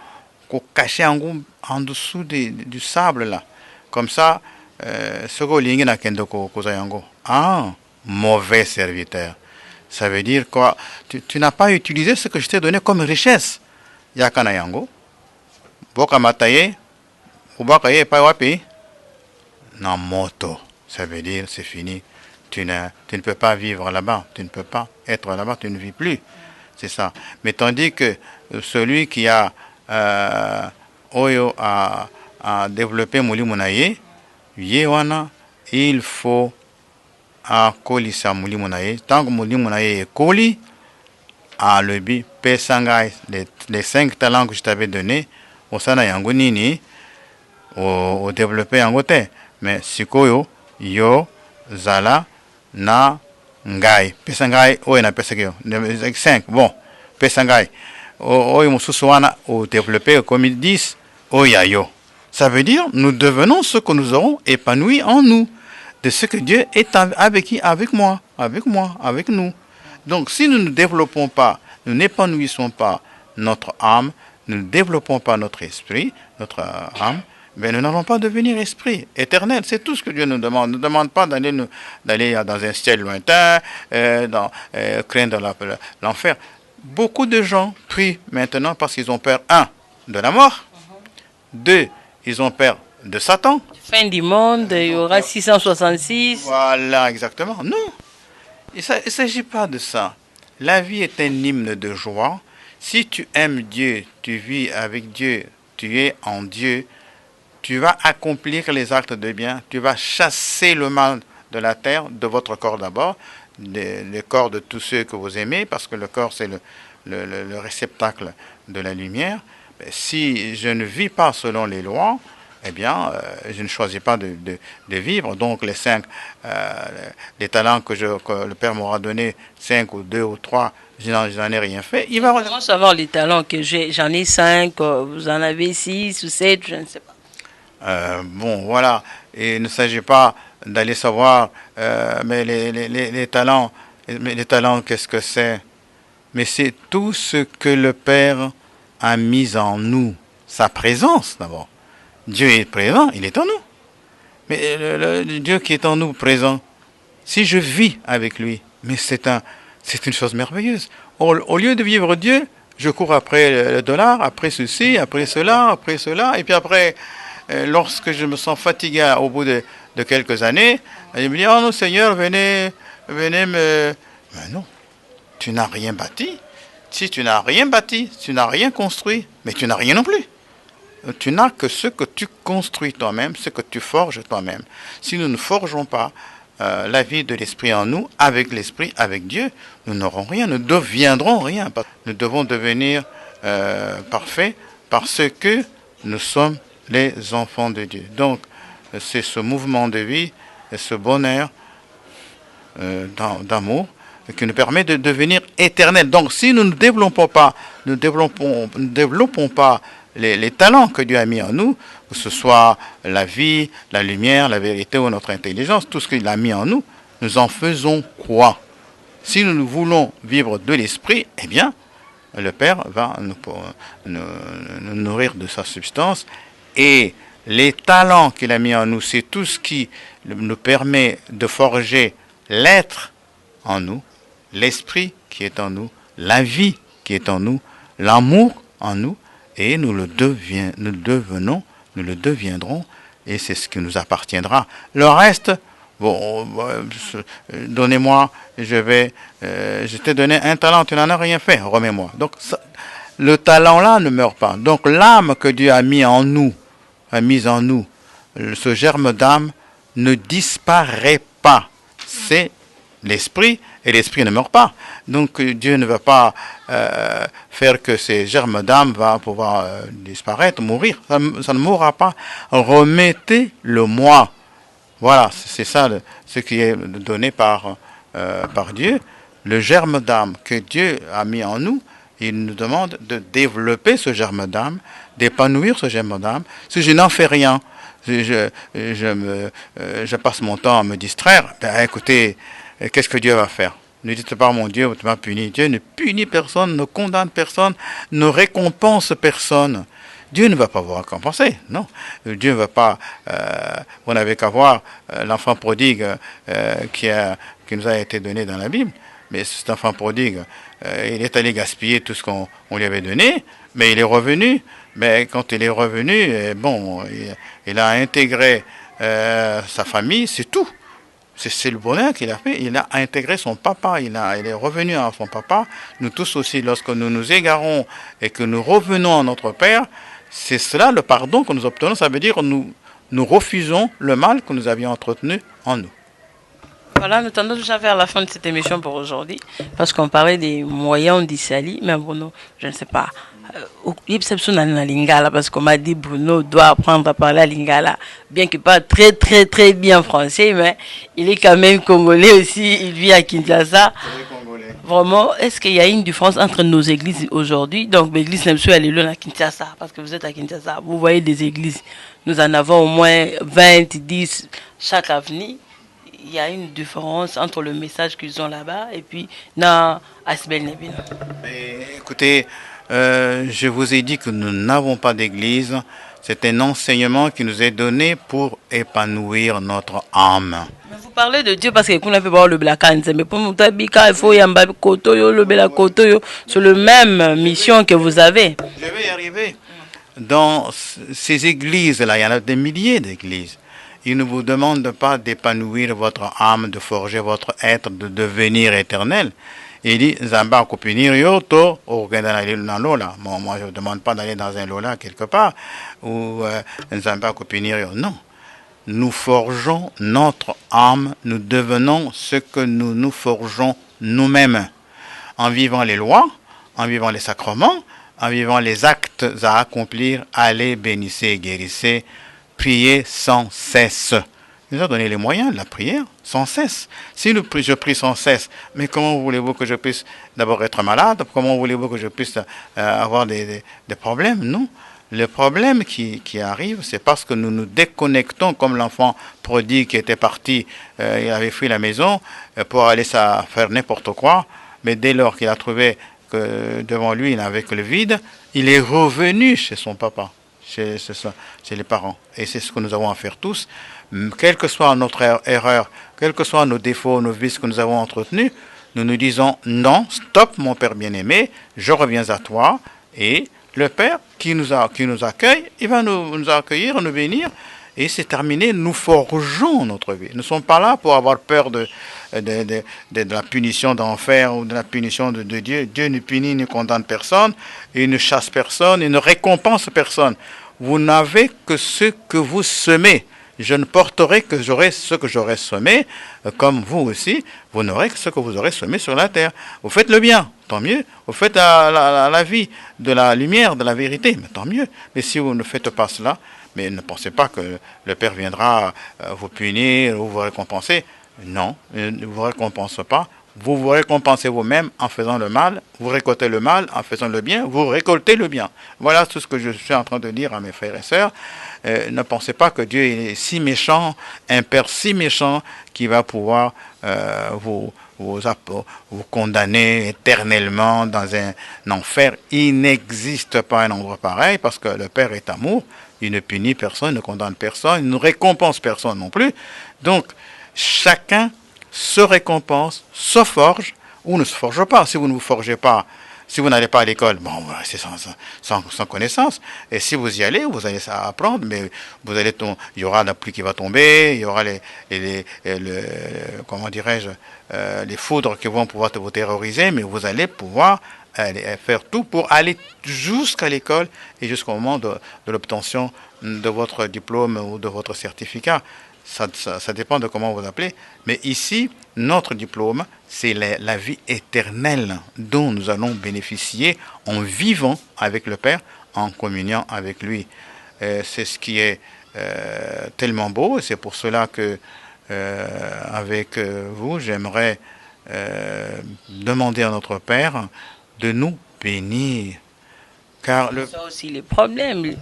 cacher en dessous du sable là, comme ça ce que lingi na kendo ko yango mauvais serviteur. Ça veut dire quoi? Tu n'as pas utilisé ce que je t'ai donné comme richesse. Yakana yango boka mataye ubaka ye pa wapi na moto. Ça veut dire c'est fini. Tu ne peux pas vivre là-bas, tu ne peux pas être là-bas, tu ne vis plus. C'est ça. Mais tandis que celui qui a développé Moulimunaye, Yewana, il faut kolisa Moulimunaye. Tant que Moulimunaye est koli, le bi pesangai les 5 talents que je t'avais donnés, au sana yango nini, au développer yango te. Mais sikoyo yo zala na ngai pesangai na pesakyo 5 bon pesangai mususu wana au développer comme 10 yayo. Ça veut dire nous devenons ce que nous aurons épanoui en nous, de ce que Dieu est avec moi, avec nous. Donc si nous ne développons pas, nous n'épanouissons pas notre âme, nous ne développons pas notre esprit, notre âme, mais nous n'allons pas devenir esprit éternel. C'est tout ce que Dieu nous demande. Il ne nous demande pas d'aller dans un ciel lointain, craindre l'enfer. Beaucoup de gens prient maintenant parce qu'ils ont peur, 1, de la mort, 2, ils ont peur de Satan. Fin du monde, il y aura 666. Voilà, exactement. Non, il ne s'agit pas de ça. La vie est un hymne de joie. Si tu aimes Dieu, tu vis avec Dieu, tu es en Dieu, tu vas accomplir les actes de bien, tu vas chasser le mal de la terre, de votre corps d'abord, le corps de tous ceux que vous aimez, parce que le corps c'est le réceptacle de la lumière. Mais si je ne vis pas selon les lois, eh bien, je ne choisis pas de vivre. Donc les 5, les talents que le Père m'aura donné, 5 ou 2 ou 3, je n'en ai rien fait. Il va comment savoir les talents que j'ai? J'en ai 5, vous en avez 6 ou 7, je ne sais pas. Bon, voilà. Et il ne s'agit pas d'aller savoir, mais les talents, qu'est-ce que c'est? Mais c'est tout ce que le Père a mis en nous. Sa présence, d'abord. Dieu est présent, il est en nous. Mais le Dieu qui est en nous, présent, si je vis avec lui, mais c'est une chose merveilleuse. Au lieu de vivre Dieu, je cours après le dollar, après ceci, après cela, et puis après... lorsque je me sens fatigué au bout de quelques années, il me dit, oh non Seigneur, venez me... Mais non, tu n'as rien bâti. Si tu n'as rien bâti, tu n'as rien construit, mais tu n'as rien non plus. Tu n'as que ce que tu construis toi-même, ce que tu forges toi-même. Si nous ne forgeons pas la vie de l'esprit en nous, avec l'esprit, avec Dieu, nous n'aurons rien, nous ne deviendrons rien. Nous devons devenir parfaits parce que nous sommes les enfants de Dieu. Donc, c'est ce mouvement de vie et ce bonheur d'amour qui nous permet de devenir éternels. Donc, si nous ne développons pas, les talents que Dieu a mis en nous, que ce soit la vie, la lumière, la vérité ou notre intelligence, tout ce qu'il a mis en nous, nous en faisons quoi? Si nous voulons vivre de l'esprit, eh bien, le Père va nous nourrir de sa substance. Et les talents qu'il a mis en nous, c'est tout ce qui nous permet de forger l'être en nous, l'esprit qui est en nous, la vie qui est en nous, l'amour en nous, et nous le deviendrons, et c'est ce qui nous appartiendra. Le reste, bon, donnez-moi, je t'ai donné un talent, tu n'en as rien fait, remets-moi. Donc, le talent-là ne meurt pas. Donc l'âme que Dieu a mise en nous, ce germe d'âme ne disparaît pas. C'est l'esprit, et l'esprit ne meurt pas. Donc Dieu ne va pas faire que ces germes d'âme va pouvoir disparaître, mourir. Ça ne mourra pas. Remettez le moi. Voilà, c'est ça ce qui est donné par Dieu. Le germe d'âme que Dieu a mis en nous, il nous demande de développer ce germe d'âme, d'épanouir ce germe d'âme. Si je n'en fais rien, je passe mon temps à me distraire, ben écoutez, qu'est-ce que Dieu va faire? Ne dites pas, mon Dieu, tu m'as puni. Dieu ne punit personne, ne condamne personne, ne récompense personne. Dieu ne va pas vous récompenser, non. Dieu ne va pas... vous n'avez qu'à voir l'enfant prodigue qui nous a été donné dans la Bible. Mais cet enfant prodigue, il est allé gaspiller tout ce qu'on lui avait donné, mais il est revenu. Mais quand il est revenu, il a intégré sa famille, c'est tout. C'est le bonheur qu'il a fait. Il a intégré son papa. Il est revenu à son papa. Nous tous aussi, lorsque nous nous égarons et que nous revenons à notre Père, c'est cela le pardon que nous obtenons. Ça veut dire que nous refusons le mal que nous avions entretenu en nous. Voilà, nous tendons déjà vers la fin de cette émission pour aujourd'hui, parce qu'on parlait des moyens d'Issali, mais Bruno, je ne sais pas. Parce qu'on m'a dit Bruno doit apprendre à parler à lingala, bien qu'il parle très très très bien français, mais il est quand même congolais aussi, il vit à Kinshasa. Vraiment, est-ce qu'il y a une différence entre nos églises aujourd'hui? Donc l'église Nemsou elle est là à Kinshasa, parce que vous êtes à Kinshasa, vous voyez des églises, nous en avons au moins 20, 10 chaque avenue. Il y a une différence entre le message qu'ils ont là-bas et puis dans Asbel Nebina. Écoutez, je vous ai dit que nous n'avons pas d'église. C'est un enseignement qui nous est donné pour épanouir notre âme. Mais vous parlez de Dieu parce que vous n'avez pas le blakanze. Mais pour nous, il faut y avoir c'est le même mission que vous avez. Je vais y arriver. Dans ces églises-là, il y en a des milliers d'églises. Il ne vous demande pas d'épanouir votre âme, de forger votre être, de devenir éternel. Il dit, Zamba kupinir yoto, moi je ne demande pas d'aller dans un lola quelque part, ou Zamba kupinir yoto. Non. Nous forgeons notre âme, nous devenons ce que nous forgeons nous-mêmes. En vivant les lois, en vivant les sacrements, en vivant les actes à accomplir, allez, bénissez, guérissez, priez sans cesse. Il nous a donné les moyens de la prière sans cesse. Si je prie sans cesse, mais comment voulez-vous que je puisse d'abord être malade? Comment voulez-vous que je puisse avoir des problèmes? Non. Le problème qui arrive, c'est parce que nous nous déconnectons comme l'enfant prodigue qui était parti, il avait fui la maison pour aller faire n'importe quoi, mais dès lors qu'il a trouvé que devant lui il n'avait que le vide, il est revenu chez son papa. Chez les parents. Et c'est ce que nous avons à faire tous. Quelle que soit notre erreur, quels que soient nos défauts, nos vices que nous avons entretenus, nous nous disons non, stop mon Père bien-aimé, je reviens à toi. Et le Père qui nous accueille, il va nous accueillir, nous bénir. Et c'est terminé, nous forgeons notre vie. Nous ne sommes pas là pour avoir peur de la punition d'enfer ou de la punition de Dieu. Dieu ne punit, ne condamne personne, il ne chasse personne, il ne récompense personne. Vous n'avez que ce que vous semez. Je ne porterai que ce que j'aurai semé, comme vous aussi, vous n'aurez que ce que vous aurez semé sur la terre. Vous faites le bien, tant mieux. Vous faites la vie de la lumière, de la vérité, mais tant mieux. Mais si vous ne faites pas cela, mais ne pensez pas que le Père viendra vous punir ou vous récompenser. Non, il ne vous récompense pas. Vous vous récompensez vous-même en faisant le mal. Vous récoltez le mal en faisant le bien. Vous récoltez le bien. Voilà tout ce que je suis en train de dire à mes frères et sœurs. Ne pensez pas que Dieu est si méchant, un Père si méchant qui va pouvoir vous condamner éternellement dans un enfer. Il n'existe pas un endroit pareil parce que le Père est amour. Il ne punit personne, ne condamne personne, il ne récompense personne non plus. Donc, chacun se récompense, se forge ou ne se forge pas. Si vous ne vous forgez pas, si vous n'allez pas à l'école, bon, c'est sans connaissance. Et si vous y allez, vous allez apprendre, mais il y aura la pluie qui va tomber, il y aura comment dirais-je, les foudres qui vont pouvoir vous terroriser, mais vous allez pouvoir faire tout pour aller jusqu'à l'école et jusqu'au moment de l'obtention de votre diplôme ou de votre certificat. Ça dépend de comment vous appelez. Mais ici, notre diplôme, c'est la vie éternelle dont nous allons bénéficier en vivant avec le Père, en communion avec lui. C'est ce qui est tellement beau. C'est pour cela que, avec vous, j'aimerais demander à notre Père de nous bénir. Car ça aussi les problèmes.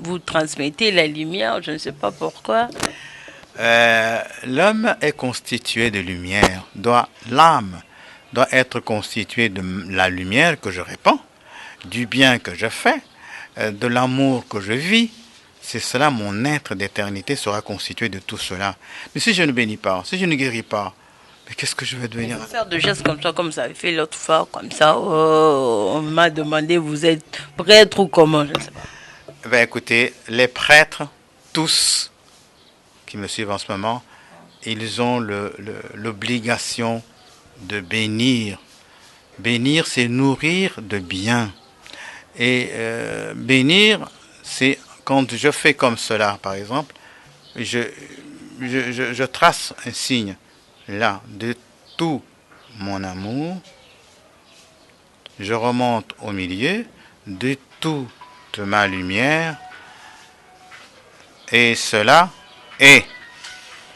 Vous transmettez la lumière, je ne sais pas pourquoi. L'homme est constitué de lumière. L'âme doit être constituée de la lumière que je répands, du bien que je fais, de l'amour que je vis. C'est cela, mon être d'éternité sera constitué de tout cela. Mais si je ne bénis pas, si je ne guéris pas, mais qu'est-ce que je vais devenir? Faire de gestes comme ça avait fait l'autre fois, comme ça. Oh, on m'a demandé, vous êtes prêtre ou comment, je ne sais pas. Ben écoutez, les prêtres, tous qui me suivent en ce moment, ils ont l'obligation de bénir. Bénir, c'est nourrir de bien. Et bénir, c'est quand je fais comme cela, par exemple, je trace un signe, là, de tout mon amour, je remonte au milieu, de toute ma lumière, et cela est.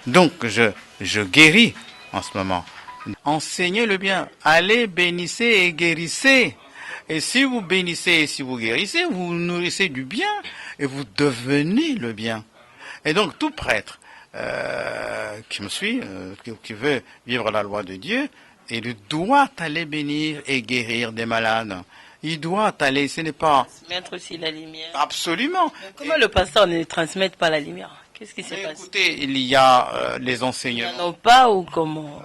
Donc, je guéris en ce moment. Enseignez le bien. Allez, bénissez et guérissez. Et si vous bénissez et si vous guérissez, vous nourrissez du bien et vous devenez le bien. Et donc, tout prêtre qui me suit, qui veut vivre la loi de Dieu, il doit aller bénir et guérir des malades. Il doit aller, ce n'est pas... Transmettre aussi la lumière. Absolument. Mais comment le pasteur ne transmet pas la lumière? Qu'est-ce qui s'est passé? Écoutez, il y a les enseignements. Il n'y en a pas ou comment?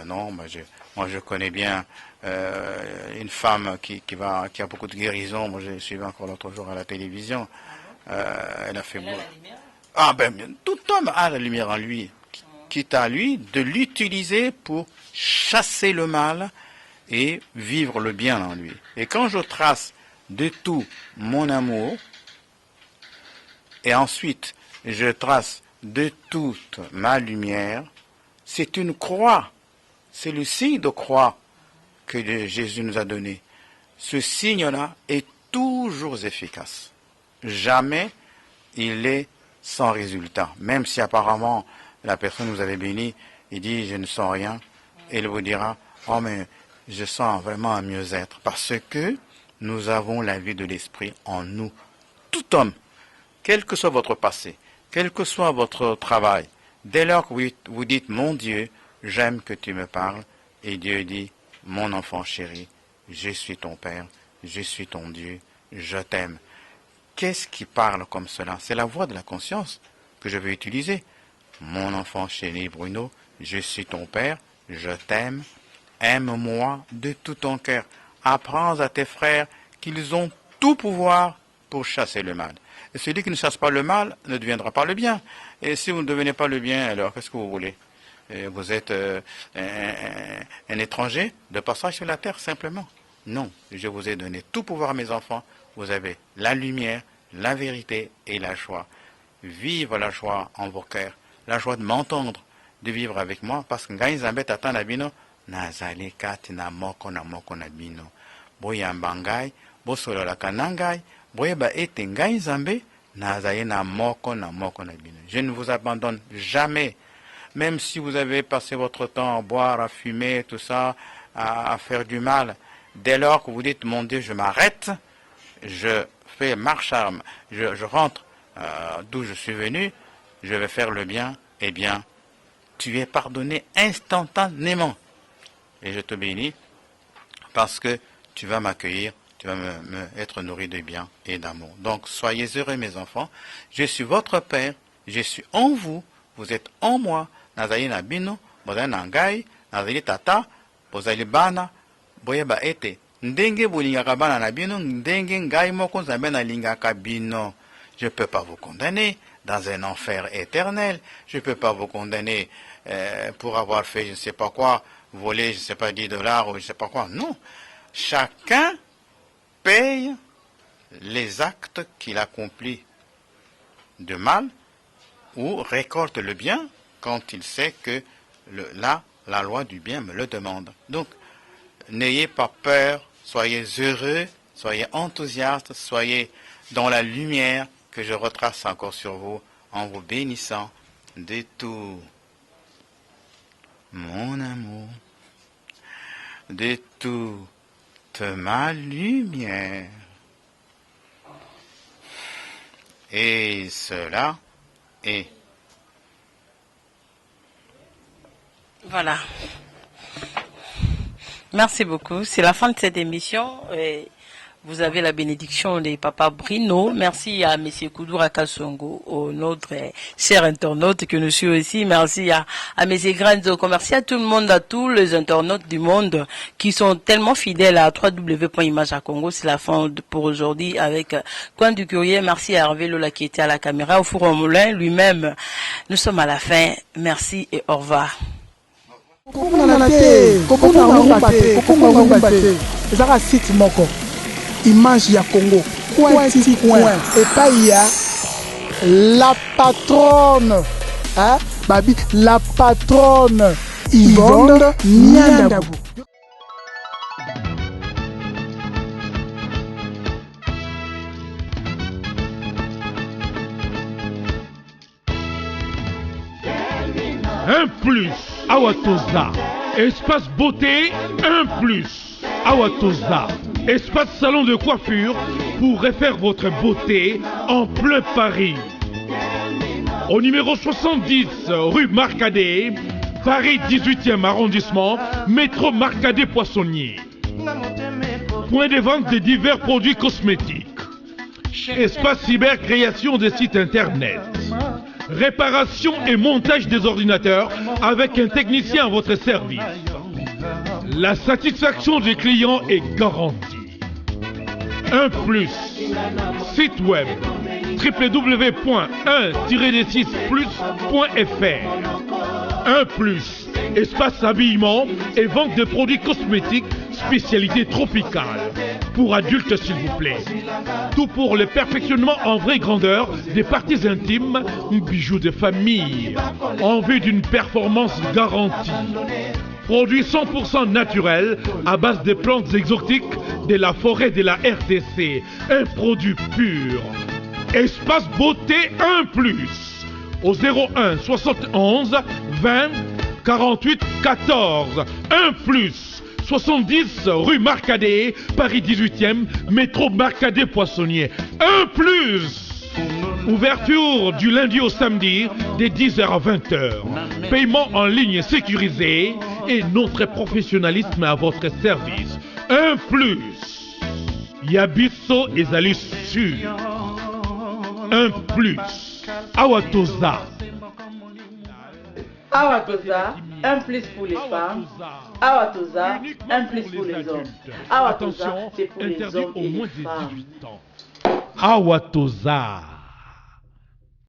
Non. Moi, je connais bien une femme qui a beaucoup de guérison. Moi, je suivi encore l'autre jour à la télévision. Elle a fait beaucoup. Ah ben, tout homme a la lumière en lui. Quitte à lui de l'utiliser pour chasser le mal et vivre le bien en lui. Et quand je trace de tout mon amour, et ensuite je trace de toute ma lumière, c'est une croix, c'est le signe de croix que Jésus nous a donné. Ce signe-là est toujours efficace. Jamais il est sans résultat. Même si apparemment la personne vous avait béni, il dit je ne sens rien, et il vous dira oh mais je sens vraiment un mieux-être, parce que nous avons la vie de l'esprit en nous. Tout homme, quel que soit votre passé, quel que soit votre travail, dès lors que vous dites mon Dieu, j'aime que tu me parles, et Dieu dit mon enfant chéri, je suis ton Père, je suis ton Dieu, je t'aime. Qu'est-ce qui parle comme cela? C'est la voix de la conscience que je vais utiliser. Mon enfant chéri Bruno, je suis ton Père, je t'aime, aime-moi de tout ton cœur. Apprends à tes frères qu'ils ont tout pouvoir pour chasser le mal. Et celui qui ne chasse pas le mal ne deviendra pas le bien. Et si vous ne devenez pas le bien, alors qu'est-ce que vous voulez? Vous êtes un étranger de passage sur la terre, simplement. Non, je vous ai donné tout pouvoir à mes enfants. Vous avez la lumière, la vérité et la joie. Vive la joie en vos cœurs, la joie de m'entendre, de vivre avec moi, parce que ngai nzambe tata na bino nazali kati na moko na bino. Boyamba ngai, bosololaka na ngai, boyeba ete ngai nzambe nazali na moko na bino. Je ne vous abandonne jamais, même si vous avez passé votre temps à boire, à fumer, tout ça, à faire du mal. Dès lors que vous dites mon Dieu, je m'arrête, je fais marche arrière, je rentre d'où je suis venu, je vais faire le bien, eh bien, tu es pardonné instantanément. Et je te bénis parce que tu vas m'accueillir, tu vas être nourri de bien et d'amour. Donc, soyez heureux, mes enfants. Je suis votre Père, je suis en vous, vous êtes en moi. Nazali na bino, bozali na ngai, nazali tata, bozali bana, boyeba ete. Ndenge bolingaka bana na bino, ndenge ngai moko nzambe nalingaka bino. Je ne peux pas vous condamner dans un enfer éternel. Je ne peux pas vous condamner pour avoir fait je ne sais pas quoi, voler je ne sais pas $10 ou je ne sais pas quoi. Non. chacun paye les actes qu'il accomplit de mal ou récolte le bien quand il sait que la loi du bien me le demande. Donc, n'ayez pas peur, soyez heureux, soyez enthousiastes, soyez dans la lumière que je retrace encore sur vous en vous bénissant de tout mon amour, de toute ma lumière. Et cela est. Voilà. Merci beaucoup. C'est la fin de cette émission. Vous avez la bénédiction des papas Bruno. Merci à M. Koudoura Kassongo, notre cher internaute que nous suit aussi. Merci à M. Granzoko. Merci à tout le monde, à tous les internautes du monde qui sont tellement fidèles à www.imageacongo. C'est la fin pour aujourd'hui avec Coin du Courrier. Merci à Hervé Lola qui était à la caméra, au four au moulin lui-même. Nous sommes à la fin. Merci et au revoir. Image ya Congo, coin et pas il y a la patronne, hein, babi, la patronne Yvonne Niandabou. Un plus, Awatoza. Espace beauté, un plus, Awatoza. Espace salon de coiffure pour refaire votre beauté en plein Paris. Au numéro 70 rue Marcadet, Paris 18e arrondissement, métro Marcadet Poissonnier. Point de vente de divers produits cosmétiques. Espace cyber création des sites internet. Réparation et montage des ordinateurs avec un technicien à votre service. La satisfaction des clients est garantie. Un plus, site web www.1-6plus.fr. Un plus, espace habillement et vente de produits cosmétiques spécialité tropicale. Pour adultes s'il vous plaît. Tout pour le perfectionnement en vraie grandeur des parties intimes, bijoux de famille, en vue d'une performance garantie. Produit 100% naturel à base de plantes exotiques de la forêt de la RDC. Un produit pur. Espace beauté 1 plus. Au 01 71 20 48 14. 1 plus. 70 rue Marcadet, Paris 18e, métro Marcadet Poissonnier. 1 plus. Ouverture du lundi au samedi, de 10h à 20h. Paiement en ligne sécurisé et notre professionnalisme à votre service. 1 plus. Yabiso et Zali sûr. 1 plus. Awatoza. Awatoza, un plus pour les femmes. Awatoza, un plus pour les hommes. Awatoza, c'est pour les hommes et les femmes. Awatoza.